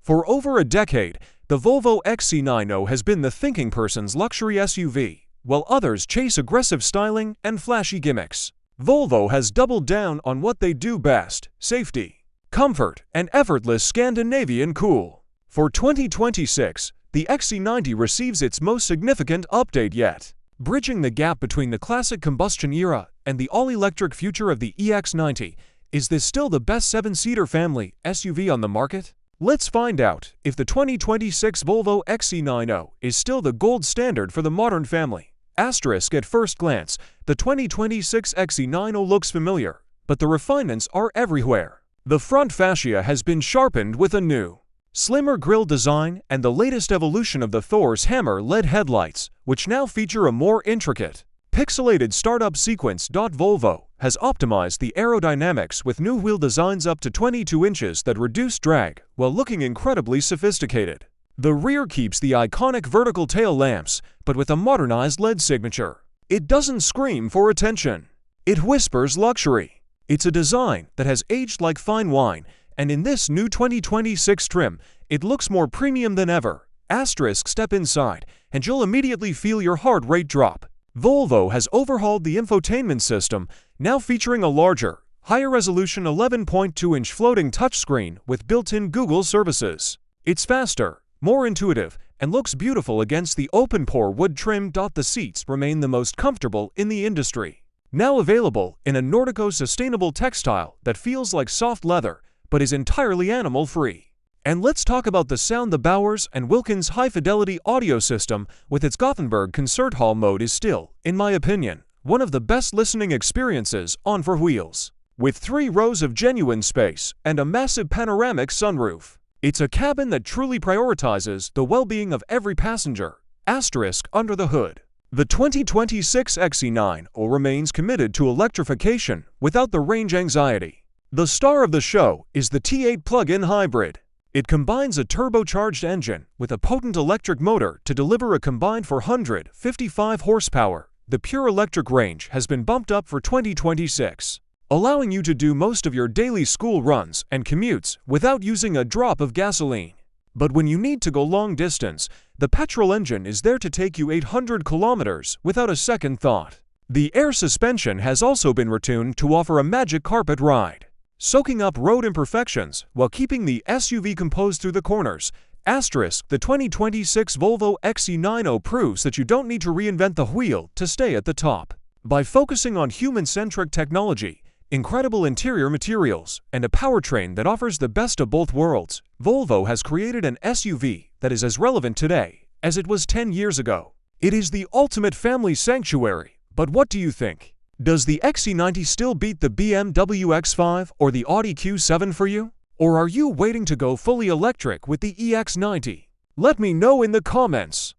For over a decade, the Volvo XC90 has been the thinking person's luxury SUV, while others chase aggressive styling and flashy gimmicks. Volvo has doubled down on what they do best: safety, comfort, and effortless Scandinavian cool. For 2026, the XC90 receives its most significant update yet. Bridging the gap between the classic combustion era and the all-electric future of the EX90, is this still the best 7-seater family SUV on the market? Let's find out if the 2026 Volvo XC90 is still the gold standard for the modern family. Asterisk: at first glance, the 2026 XC90 looks familiar, but the refinements are everywhere. The front fascia has been sharpened with a new, slimmer grille design and the latest evolution of the Thor's Hammer LED headlights, which now feature a more intricate, pixelated startup sequence. Volvo has optimized the aerodynamics with new wheel designs up to 22 inches that reduce drag while looking incredibly sophisticated. The rear keeps the iconic vertical tail lamps, but with a modernized LED signature. It doesn't scream for attention. It whispers luxury. It's a design that has aged like fine wine, and in this new 2026 trim, it looks more premium than ever. Asterisk: step inside, and you'll immediately feel your heart rate drop. Volvo has overhauled the infotainment system, now featuring a larger, higher-resolution 11.2-inch floating touchscreen with built-in Google services. It's faster, more intuitive, and looks beautiful against the open-pore wood trim. The seats remain the most comfortable in the industry. Now available in a Nordico sustainable textile that feels like soft leather, but is entirely animal-free. And let's talk about the sound. The Bowers & Wilkins high-fidelity audio system with its Gothenburg concert hall mode is still, in my opinion, one of the best listening experiences on four wheels. With 3 rows of genuine space and a massive panoramic sunroof, it's a cabin that truly prioritizes the well-being of every passenger. Asterisk: under the hood, the 2026 XC90 remains committed to electrification without the range anxiety. The star of the show is the T8 plug-in hybrid. It combines a turbocharged engine with a potent electric motor to deliver a combined 455 horsepower. The pure electric range has been bumped up for 2026, allowing you to do most of your daily school runs and commutes without using a drop of gasoline. But when you need to go long distance, the petrol engine is there to take you 800 kilometers without a second thought. The air suspension has also been retuned to offer a magic carpet ride, soaking up road imperfections while keeping the SUV composed through the corners. Asterisk: the 2026 Volvo XC90 proves that you don't need to reinvent the wheel to stay at the top. By focusing on human-centric technology, incredible interior materials, and a powertrain that offers the best of both worlds, Volvo has created an SUV that is as relevant today as it was 10 years ago. It is the ultimate family sanctuary. But what do you think? Does the XC90 still beat the BMW X5 or the Audi Q7 for you? Or are you waiting to go fully electric with the EX90? Let me know in the comments.